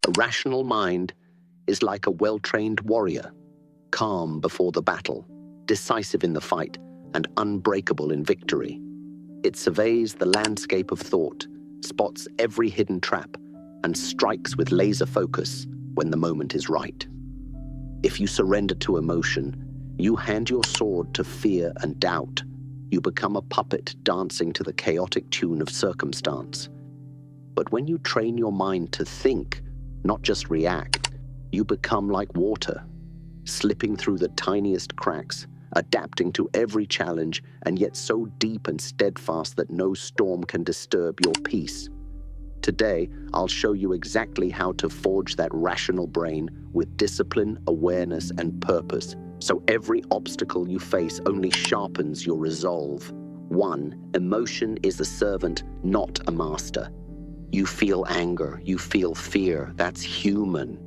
A rational mind is like a well-trained warrior, calm before the battle, decisive in the fight, and unbreakable in victory. It surveys the landscape of thought, spots every hidden trap, and strikes with laser focus when the moment is right. If you surrender to emotion, you hand your sword to fear and doubt. You become a puppet dancing to the chaotic tune of circumstance. But when you train your mind to think, not just react, you become like water, slipping through the tiniest cracks, adapting to every challenge, and yet so deep and steadfast that no storm can disturb your peace. Today, I'll show you exactly how to forge that rational brain with discipline, awareness, and purpose, so every obstacle you face only sharpens your resolve. 1. Emotion is a servant, not a master. You feel anger, you feel fear, that's human.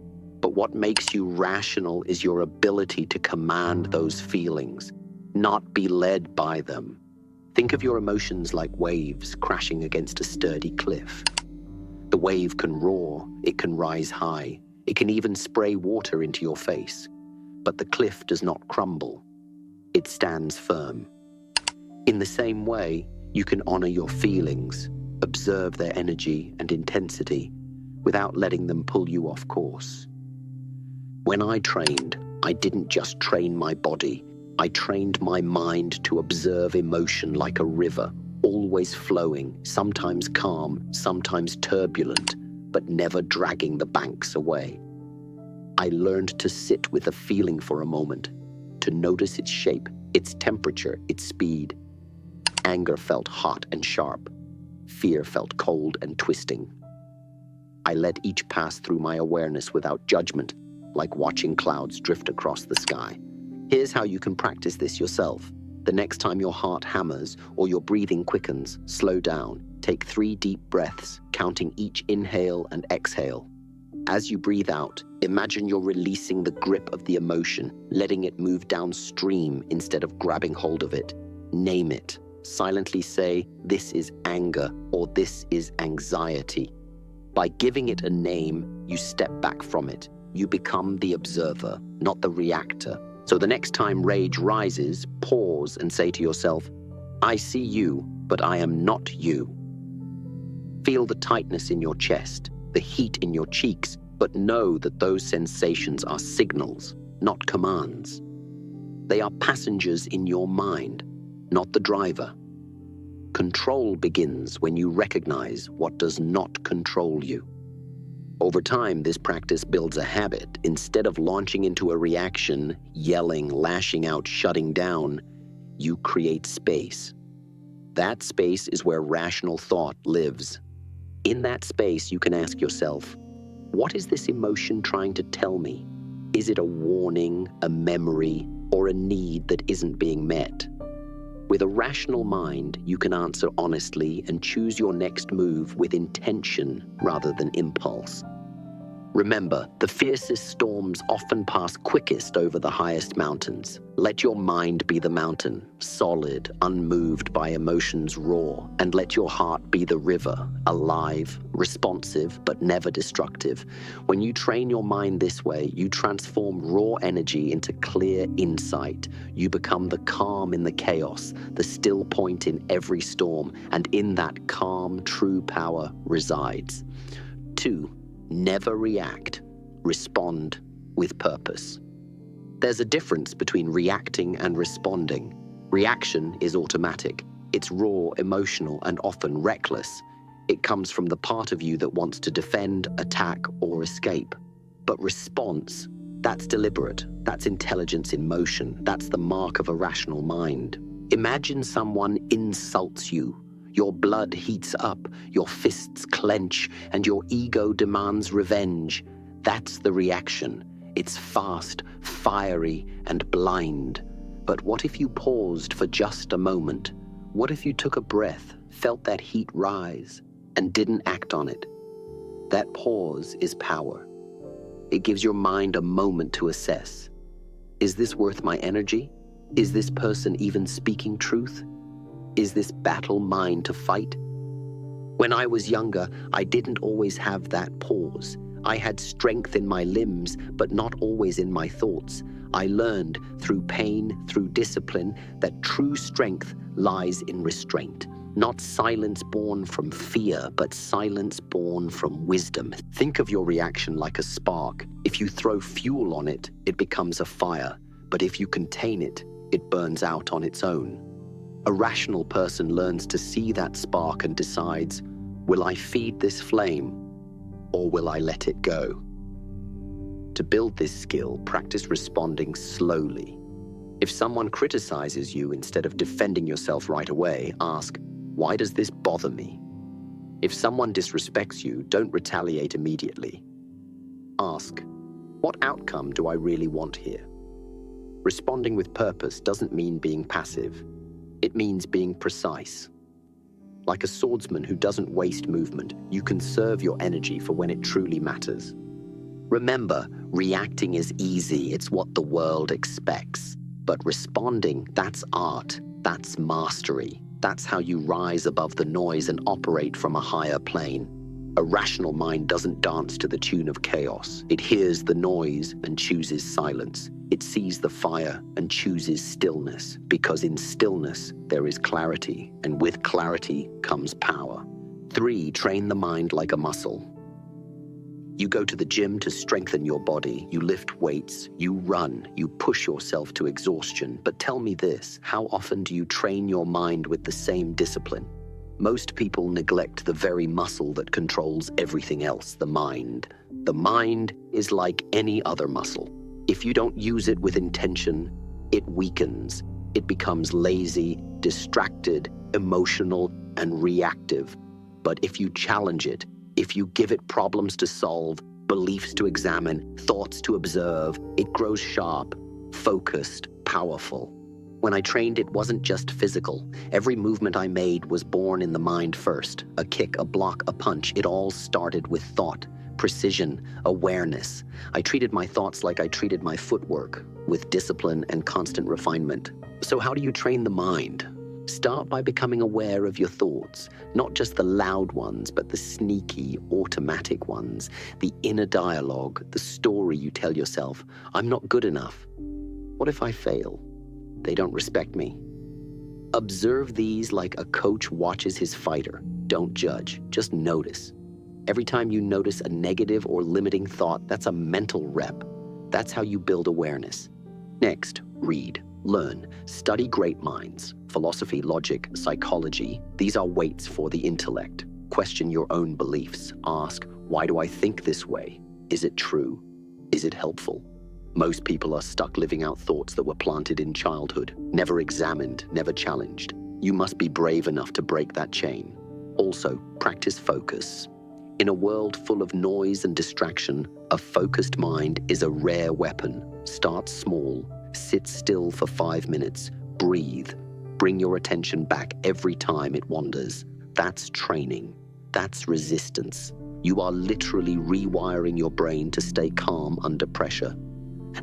But what makes you rational is your ability to command those feelings, not be led by them. Think of your emotions like waves crashing against a sturdy cliff. The wave can roar, it can rise high, it can even spray water into your face. But the cliff does not crumble. It stands firm. In the same way, you can honor your feelings, observe their energy and intensity, without letting them pull you off course. When I trained, I didn't just train my body. I trained my mind to observe emotion like a river, always flowing, sometimes calm, sometimes turbulent, but never dragging the banks away. I learned to sit with a feeling for a moment, to notice its shape, its temperature, its speed. Anger felt hot and sharp. Fear felt cold and twisting. I let each pass through my awareness without judgment, like watching clouds drift across the sky. Here's how you can practice this yourself. The next time your heart hammers or your breathing quickens, slow down. Take 3 deep breaths, counting each inhale and exhale. As you breathe out, imagine you're releasing the grip of the emotion, letting it move downstream instead of grabbing hold of it. Name it. Silently say, "This is anger," or "This is anxiety." By giving it a name, you step back from it. You become the observer, not the reactor. So the next time rage rises, pause and say to yourself, "I see you, but I am not you." Feel the tightness in your chest, the heat in your cheeks, but know that those sensations are signals, not commands. They are passengers in your mind, not the driver. Control begins when you recognize what does not control you. Over time, this practice builds a habit. Instead of launching into a reaction, yelling, lashing out, shutting down, you create space. That space is where rational thought lives. In that space, you can ask yourself, what is this emotion trying to tell me? Is it a warning, a memory, or a need that isn't being met? With a rational mind, you can answer honestly and choose your next move with intention rather than impulse. Remember, the fiercest storms often pass quickest over the highest mountains. Let your mind be the mountain, solid, unmoved by emotions roar, and let your heart be the river, alive, responsive, but never destructive. When you train your mind this way, you transform raw energy into clear insight. You become the calm in the chaos, the still point in every storm, and in that calm, true power resides. 2. Never react. Respond with purpose. There's a difference between reacting and responding. Reaction is automatic. It's raw, emotional, and often reckless. It comes from the part of you that wants to defend, attack, or escape. But response, that's deliberate. That's intelligence in motion. That's the mark of a rational mind. Imagine someone insults you. Your blood heats up, your fists clench, and your ego demands revenge. That's the reaction. It's fast, fiery, and blind. But what if you paused for just a moment? What if you took a breath, felt that heat rise, and didn't act on it? That pause is power. It gives your mind a moment to assess. Is this worth my energy? Is this person even speaking truth? Is this battle mine to fight? When I was younger, I didn't always have that pause. I had strength in my limbs, but not always in my thoughts. I learned through pain, through discipline, that true strength lies in restraint. Not silence born from fear, but silence born from wisdom. Think of your reaction like a spark. If you throw fuel on it, it becomes a fire. But if you contain it, it burns out on its own. A rational person learns to see that spark and decides, will I feed this flame, or will I let it go? To build this skill, practice responding slowly. If someone criticizes you, instead of defending yourself right away, ask, why does this bother me? If someone disrespects you, don't retaliate immediately. Ask, what outcome do I really want here? Responding with purpose doesn't mean being passive. It means being precise. Like a swordsman who doesn't waste movement, you conserve your energy for when it truly matters. Remember, reacting is easy, it's what the world expects. But responding, that's art, that's mastery. That's how you rise above the noise and operate from a higher plane. A rational mind doesn't dance to the tune of chaos. It hears the noise and chooses silence. It sees the fire and chooses stillness, because in stillness there is clarity, and with clarity comes power. 3, train the mind like a muscle. You go to the gym to strengthen your body, you lift weights, you run, you push yourself to exhaustion. But tell me this, how often do you train your mind with the same discipline? Most people neglect the very muscle that controls everything else, the mind. The mind is like any other muscle. If you don't use it with intention, it weakens. It becomes lazy, distracted, emotional, and reactive. But if you challenge it, if you give it problems to solve, beliefs to examine, thoughts to observe, it grows sharp, focused, powerful. When I trained, it wasn't just physical. Every movement I made was born in the mind first. A kick, a block, a punch. It all started with thought, precision, awareness. I treated my thoughts like I treated my footwork, with discipline and constant refinement. So how do you train the mind? Start by becoming aware of your thoughts, not just the loud ones, but the sneaky, automatic ones, the inner dialogue, the story you tell yourself. I'm not good enough. What if I fail? They don't respect me. Observe these like a coach watches his fighter. Don't judge, just notice. Every time you notice a negative or limiting thought, that's a mental rep. That's how you build awareness. Next, read. Learn, study great minds, philosophy, logic, psychology. These are weights for the intellect. Question your own beliefs. Ask, why do I think this way? Is it true? Is it helpful? Most people are stuck living out thoughts that were planted in childhood, never examined, never challenged. You must be brave enough to break that chain. Also, practice focus. In a world full of noise and distraction, a focused mind is a rare weapon. Start small. Sit still for 5 minutes, breathe, bring your attention back every time it wanders. That's training. That's resistance. You are literally rewiring your brain to stay calm under pressure.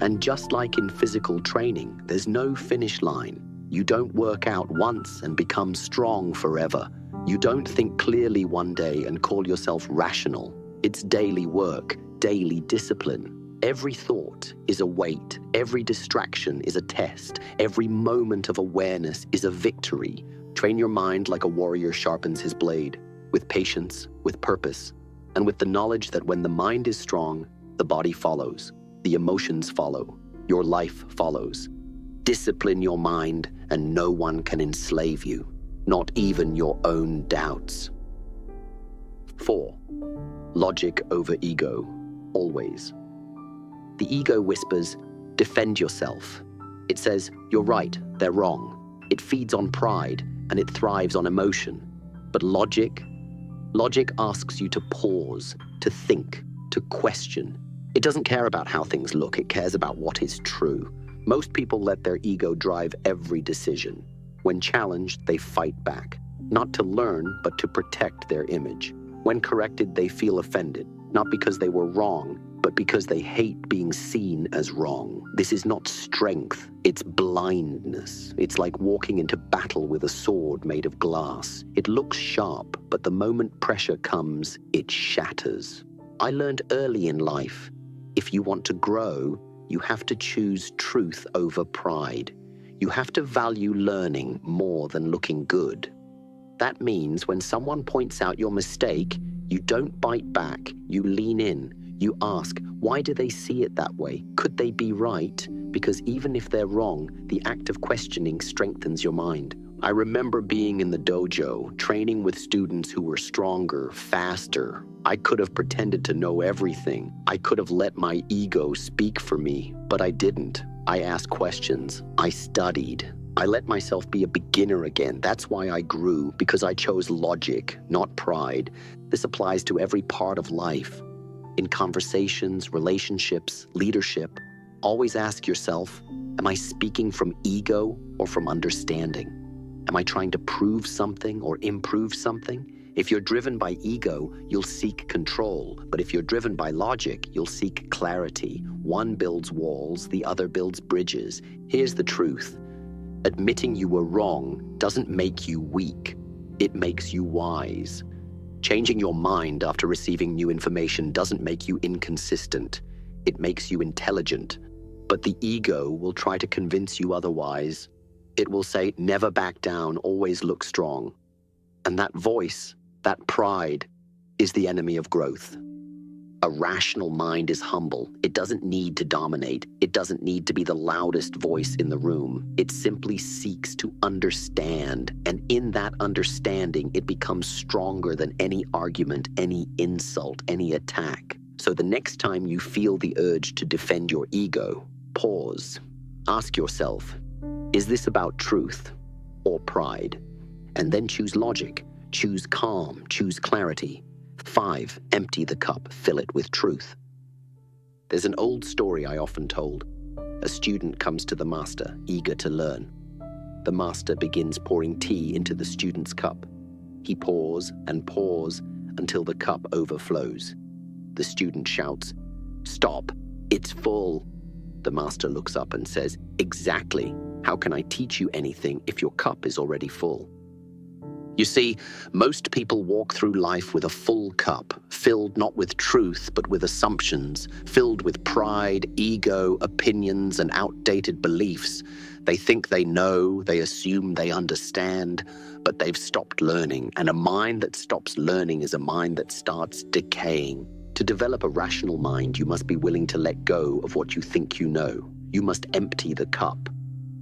And just like in physical training, there's no finish line. You don't work out once and become strong forever. You don't think clearly one day and call yourself rational. It's daily work, daily discipline. Every thought is a weight, every distraction is a test, every moment of awareness is a victory. Train your mind like a warrior sharpens his blade, with patience, with purpose, and with the knowledge that when the mind is strong, the body follows, the emotions follow, your life follows. Discipline your mind, and no one can enslave you, not even your own doubts. 4. Logic over ego, always. The ego whispers, defend yourself. It says, you're right, they're wrong. It feeds on pride, and it thrives on emotion. But logic asks you to pause, to think, to question. It doesn't care about how things look, it cares about what is true. Most people let their ego drive every decision. When challenged, they fight back, not to learn, but to protect their image. When corrected, they feel offended, not because they were wrong, but because they hate being seen as wrong. This is not strength, it's blindness. It's like walking into battle with a sword made of glass. It looks sharp, but the moment pressure comes, it shatters. I learned early in life, if you want to grow, you have to choose truth over pride. You have to value learning more than looking good. That means when someone points out your mistake, you don't bite back, you lean in. You ask, why do they see it that way? Could they be right? Because even if they're wrong, the act of questioning strengthens your mind. I remember being in the dojo, training with students who were stronger, faster. I could have pretended to know everything. I could have let my ego speak for me, but I didn't. I asked questions. I studied. I let myself be a beginner again. That's why I grew, because I chose logic, not pride. This applies to every part of life. In conversations, relationships, leadership, always ask yourself, am I speaking from ego or from understanding? Am I trying to prove something or improve something? If you're driven by ego, you'll seek control. But if you're driven by logic, you'll seek clarity. One builds walls, the other builds bridges. Here's the truth. Admitting you were wrong doesn't make you weak. It makes you wise. Changing your mind after receiving new information doesn't make you inconsistent. It makes you intelligent. But the ego will try to convince you otherwise. It will say, never back down, always look strong. And that voice, that pride, is the enemy of growth. A rational mind is humble. It doesn't need to dominate. It doesn't need to be the loudest voice in the room. It simply seeks to understand. And in that understanding, it becomes stronger than any argument, any insult, any attack. So the next time you feel the urge to defend your ego, pause. Ask yourself, is this about truth or pride? And then choose logic, choose calm, choose clarity. 5, empty the cup, fill it with truth. There's an old story I often told. A student comes to the master, eager to learn. The master begins pouring tea into the student's cup. He pours and pours until the cup overflows. The student shouts, "Stop, it's full." The master looks up and says, "Exactly. How can I teach you anything if your cup is already full?" You see, most people walk through life with a full cup, filled not with truth, but with assumptions, filled with pride, ego, opinions, and outdated beliefs. They think they know, they assume they understand, but they've stopped learning, and a mind that stops learning is a mind that starts decaying. To develop a rational mind, you must be willing to let go of what you think you know. You must empty the cup.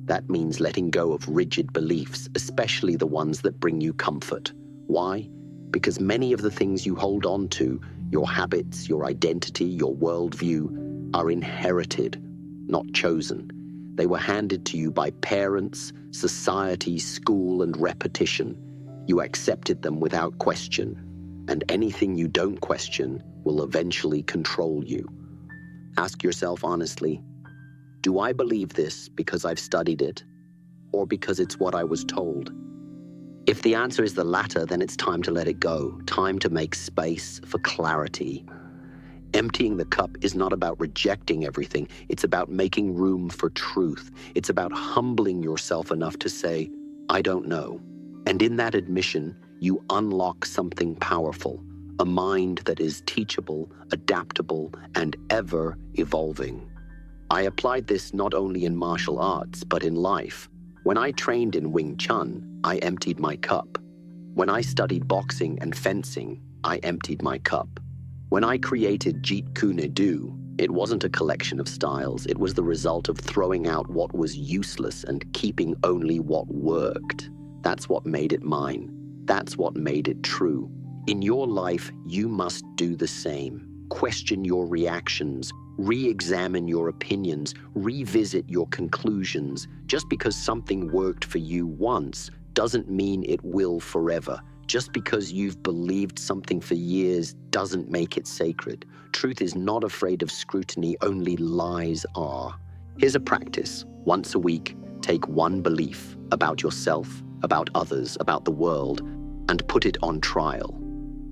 That means letting go of rigid beliefs, especially the ones that bring you comfort. Why? Because many of the things you hold on to, your habits, your identity, your worldview, are inherited, not chosen. They were handed to you by parents, society, school, and repetition. You accepted them without question, and anything you don't question will eventually control you. Ask yourself honestly, do I believe this because I've studied it, or because it's what I was told? If the answer is the latter, then it's time to let it go, time to make space for clarity. Emptying the cup is not about rejecting everything, it's about making room for truth. It's about humbling yourself enough to say, I don't know. And in that admission, you unlock something powerful, a mind that is teachable, adaptable, and ever evolving. I applied this not only in martial arts, but in life. When I trained in Wing Chun, I emptied my cup. When I studied boxing and fencing, I emptied my cup. When I created Jeet Kune Do, it wasn't a collection of styles. It was the result of throwing out what was useless and keeping only what worked. That's what made it mine. That's what made it true. In your life, you must do the same. Question your reactions. Re-examine your opinions, revisit your conclusions. Just because something worked for you once doesn't mean it will forever. Just because you've believed something for years doesn't make it sacred. Truth is not afraid of scrutiny, only lies are. Here's a practice. Once a week, take one belief about yourself, about others, about the world, and put it on trial.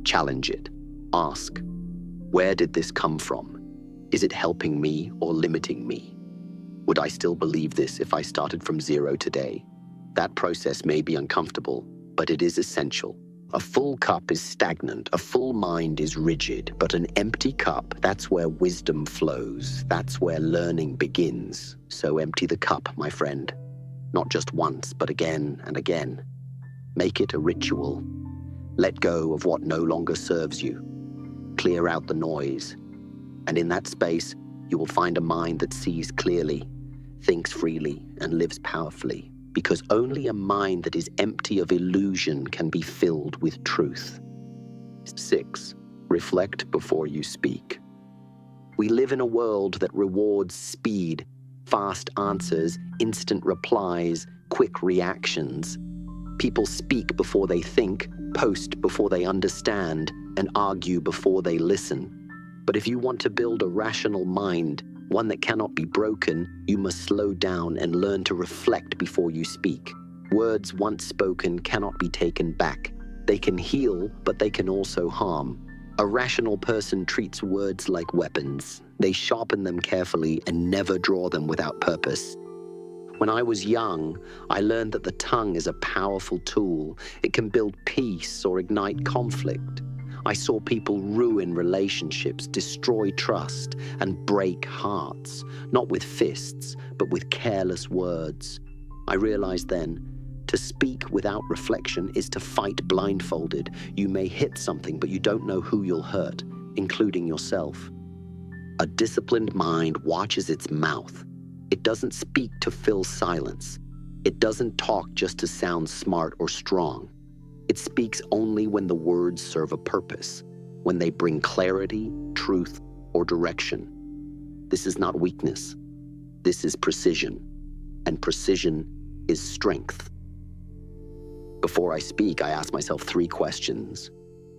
Challenge it. Ask, where did this come from? Is it helping me or limiting me? Would I still believe this if I started from zero today? That process may be uncomfortable, but it is essential. A full cup is stagnant, a full mind is rigid, but an empty cup, that's where wisdom flows, that's where learning begins. So empty the cup, my friend. Not just once, but again and again. Make it a ritual. Let go of what no longer serves you. Clear out the noise. And in that space, you will find a mind that sees clearly, thinks freely, and lives powerfully. Because only a mind that is empty of illusion can be filled with truth. 6. Reflect before you speak. We live in a world that rewards speed, fast answers, instant replies, quick reactions. People speak before they think, post before they understand, and argue before they listen. But if you want to build a rational mind, one that cannot be broken, you must slow down and learn to reflect before you speak. Words once spoken cannot be taken back. They can heal, but they can also harm. A rational person treats words like weapons. They sharpen them carefully and never draw them without purpose. When I was young, I learned that the tongue is a powerful tool. It can build peace or ignite conflict. I saw people ruin relationships, destroy trust, and break hearts, not with fists, but with careless words. I realized then, to speak without reflection is to fight blindfolded. You may hit something, but you don't know who you'll hurt, including yourself. A disciplined mind watches its mouth. It doesn't speak to fill silence. It doesn't talk just to sound smart or strong. It speaks only when the words serve a purpose, when they bring clarity, truth, or direction. This is not weakness. This is precision, and precision is strength. Before I speak, I ask myself 3 questions.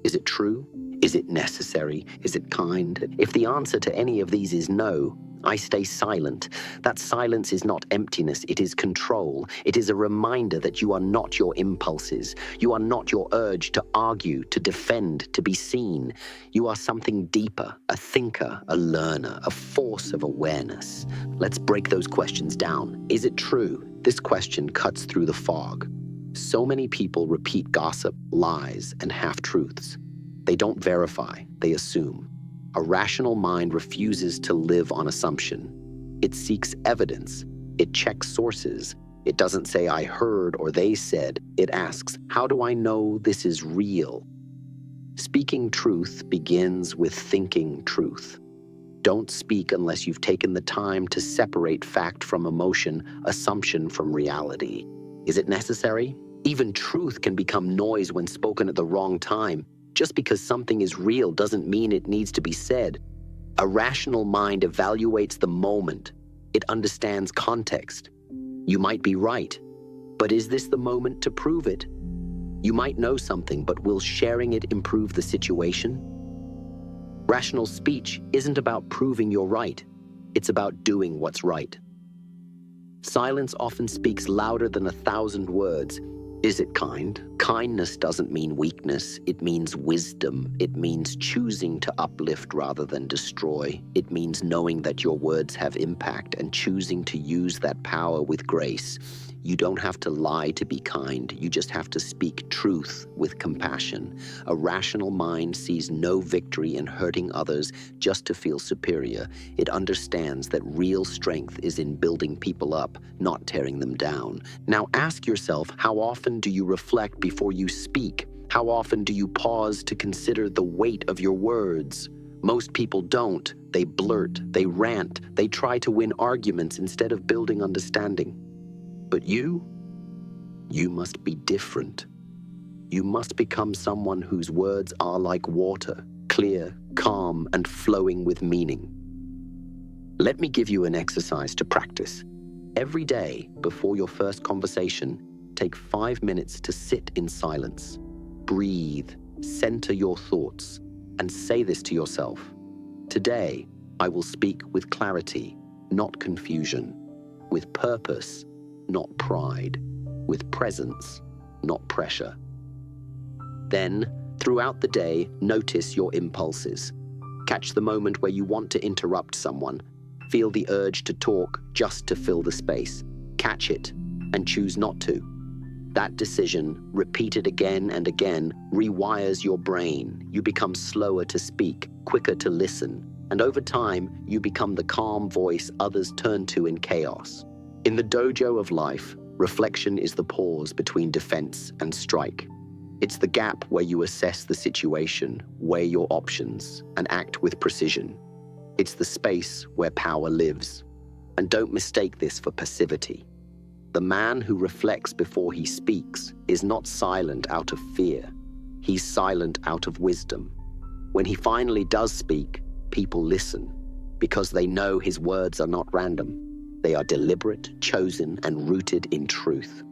Is it true? Is it necessary? Is it kind? If the answer to any of these is no, I stay silent. That silence is not emptiness, it is control. It is a reminder that you are not your impulses. You are not your urge to argue, to defend, to be seen. You are something deeper, a thinker, a learner, a force of awareness. Let's break those questions down. Is it true? This question cuts through the fog. So many people repeat gossip, lies, and half-truths. They don't verify, they assume. A rational mind refuses to live on assumption. It seeks evidence. It checks sources. It doesn't say, I heard or they said. It asks, how do I know this is real? Speaking truth begins with thinking truth. Don't speak unless you've taken the time to separate fact from emotion, assumption from reality. Is it necessary? Even truth can become noise when spoken at the wrong time. Just because something is real doesn't mean it needs to be said. A rational mind evaluates the moment. It understands context. You might be right, but is this the moment to prove it? You might know something, but will sharing it improve the situation? Rational speech isn't about proving you're right. It's about doing what's right. Silence often speaks louder than 1,000 words. Is it kind? Kindness doesn't mean weakness. It means wisdom. It means choosing to uplift rather than destroy. It means knowing that your words have impact and choosing to use that power with grace. You don't have to lie to be kind. You just have to speak truth with compassion. A rational mind sees no victory in hurting others just to feel superior. It understands that real strength is in building people up, not tearing them down. Now ask yourself, how often do you reflect before you speak? How often do you pause to consider the weight of your words? Most people don't. They blurt, they rant, they try to win arguments instead of building understanding. But you must be different. You must become someone whose words are like water, clear, calm, and flowing with meaning. Let me give you an exercise to practice. Every day, before your first conversation, take 5 minutes to sit in silence. Breathe, center your thoughts, and say this to yourself. Today, I will speak with clarity, not confusion, with purpose, not pride, with presence, not pressure. Then, throughout the day, notice your impulses. Catch the moment where you want to interrupt someone. Feel the urge to talk just to fill the space. Catch it and choose not to. That decision, repeated again and again, rewires your brain. You become slower to speak, quicker to listen, and over time, you become the calm voice others turn to in chaos. In the dojo of life, reflection is the pause between defense and strike. It's the gap where you assess the situation, weigh your options, and act with precision. It's the space where power lives. And don't mistake this for passivity. The man who reflects before he speaks is not silent out of fear. He's silent out of wisdom. When he finally does speak, people listen because they know his words are not random. They are deliberate, chosen, and rooted in truth.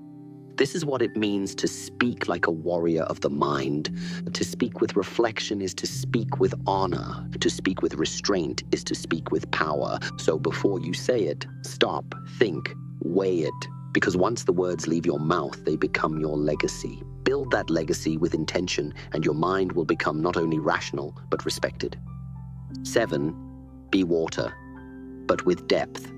This is what it means to speak like a warrior of the mind. To speak with reflection is to speak with honor. To speak with restraint is to speak with power. So before you say it, stop, think, weigh it. Because once the words leave your mouth, they become your legacy. Build that legacy with intention, and your mind will become not only rational, but respected. 7, be water, but with depth.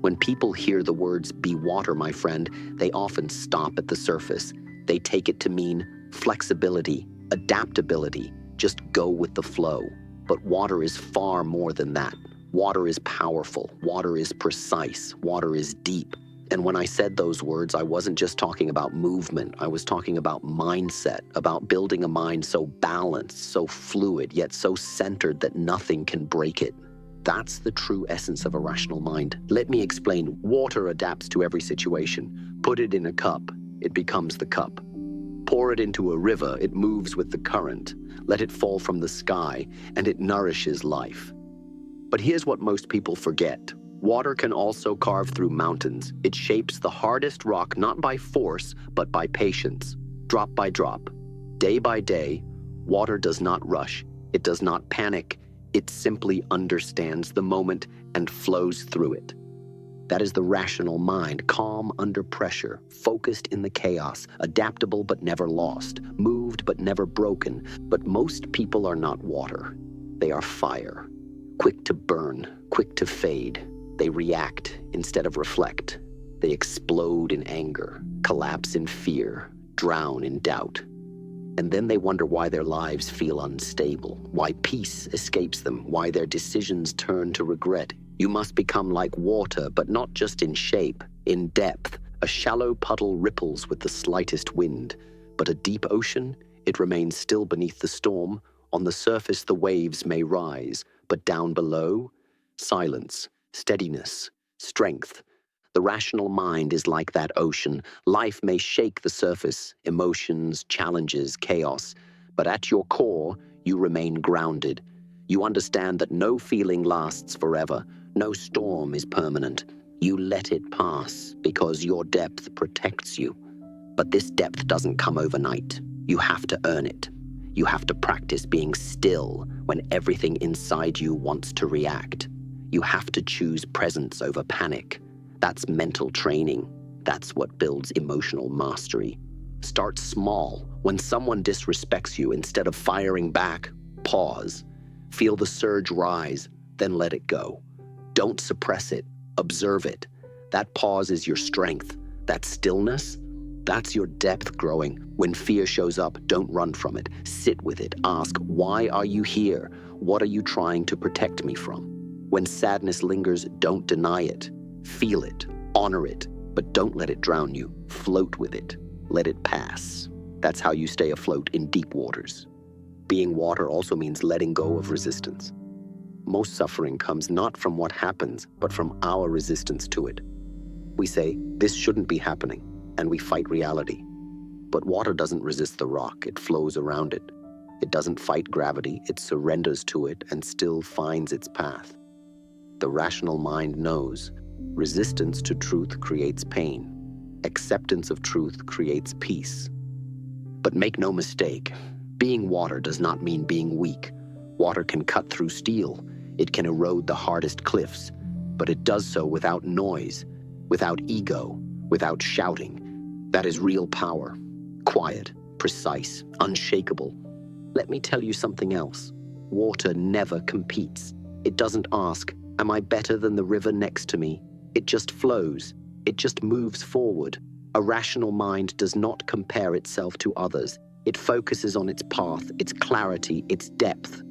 When people hear the words "be water, my friend," they often stop at the surface. They take it to mean flexibility, adaptability, just go with the flow. But water is far more than that. Water is powerful, water is precise, water is deep. And when I said those words, I wasn't just talking about movement. I was talking about mindset, about building a mind so balanced, so fluid, yet so centered that nothing can break it. That's the true essence of a rational mind. Let me explain. Water adapts to every situation. Put it in a cup, it becomes the cup. Pour it into a river, it moves with the current. Let it fall from the sky, and it nourishes life. But here's what most people forget. Water can also carve through mountains. It shapes the hardest rock not by force, but by patience. Drop by drop, day by day, water does not rush. It does not panic. It simply understands the moment and flows through it. That is the rational mind, calm under pressure, focused in the chaos, adaptable but never lost, moved but never broken. But most people are not water. They are fire, quick to burn, quick to fade. They react instead of reflect. They explode in anger, collapse in fear, drown in doubt. And then they wonder why their lives feel unstable, why peace escapes them, why their decisions turn to regret. You must become like water, but not just in shape, in depth. A shallow puddle ripples with the slightest wind, but a deep ocean, it remains still beneath the storm. On the surface, the waves may rise, but down below, silence, steadiness, strength. The rational mind is like that ocean. Life may shake the surface, emotions, challenges, chaos, but at your core, you remain grounded. You understand that no feeling lasts forever. No storm is permanent. You let it pass because your depth protects you. But this depth doesn't come overnight. You have to earn it. You have to practice being still when everything inside you wants to react. You have to choose presence over panic. That's mental training. That's what builds emotional mastery. Start small. When someone disrespects you, instead of firing back, pause. Feel the surge rise, then let it go. Don't suppress it. Observe it. That pause is your strength. That stillness, that's your depth growing. When fear shows up, don't run from it. Sit with it. Ask, why are you here? What are you trying to protect me from? When sadness lingers, don't deny it. Feel it, honor it, but don't let it drown you. Float with it. Let it pass. That's how you stay afloat in deep waters. Being water also means letting go of resistance. Most suffering comes not from what happens, but from our resistance to it. We say, this shouldn't be happening, and we fight reality. But water doesn't resist the rock, it flows around it. It doesn't fight gravity, it surrenders to it and still finds its path. The rational mind knows resistance to truth creates pain. Acceptance of truth creates peace. But make no mistake, being water does not mean being weak. Water can cut through steel. It can erode the hardest cliffs, but it does so without noise, without ego, without shouting. That is real power. Quiet, precise, unshakable. Let me tell you something else. Water never competes. It doesn't ask, am I better than the river next to me? It just flows. It just moves forward. A rational mind does not compare itself to others. It focuses on its path, its clarity, its depth.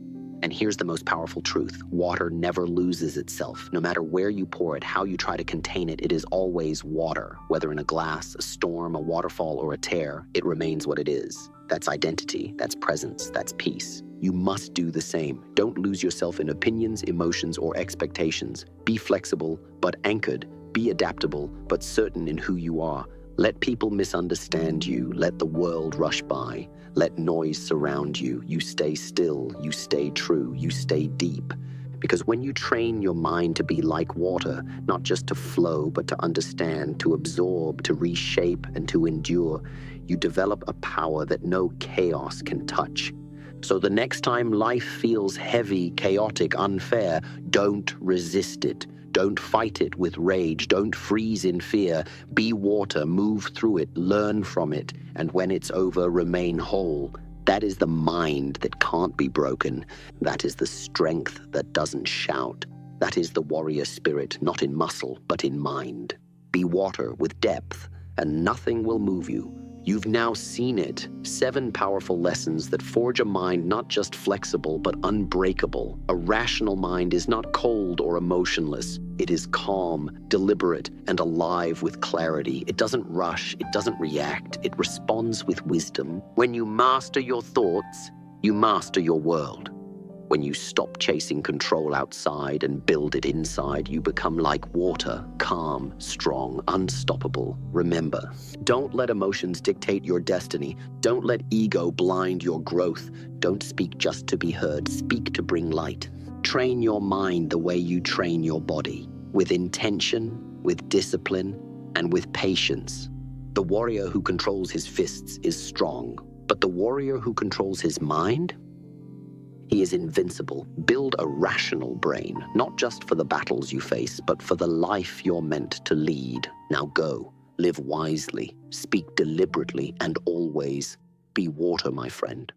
And here's the most powerful truth. Water never loses itself. No matter where you pour it, how you try to contain it, it is always water. Whether in a glass, a storm, a waterfall, or a tear, it remains what it is. That's identity, that's presence, that's peace. You must do the same. Don't lose yourself in opinions, emotions, or expectations. Be flexible, but anchored. Be adaptable, but certain in who you are. Let people misunderstand you. Let the world rush by. Let noise surround you. You stay still. You stay true. You stay deep. Because when you train your mind to be like water, not just to flow, but to understand, to absorb, to reshape, and to endure, you develop a power that no chaos can touch. So the next time life feels heavy, chaotic, unfair, don't resist it. Don't fight it with rage. Don't freeze in fear. Be water, move through it, learn from it, and when it's over, remain whole. That is the mind that can't be broken. That is the strength that doesn't shout. That is the warrior spirit, not in muscle, but in mind. Be water with depth, and nothing will move you. You've now seen it. 7 powerful lessons that forge a mind not just flexible, but unbreakable. A rational mind is not cold or emotionless. It is calm, deliberate, and alive with clarity. It doesn't rush. It doesn't react. It responds with wisdom. When you master your thoughts, you master your world. When you stop chasing control outside and build it inside, you become like water, calm, strong, unstoppable. Remember, don't let emotions dictate your destiny. Don't let ego blind your growth. Don't speak just to be heard. Speak to bring light. Train your mind the way you train your body, with intention, with discipline, and with patience. The warrior who controls his fists is strong, but the warrior who controls his mind? He is invincible. Build a rational brain, not just for the battles you face, but for the life you're meant to lead. Now go, live wisely, speak deliberately, and always be water, my friend.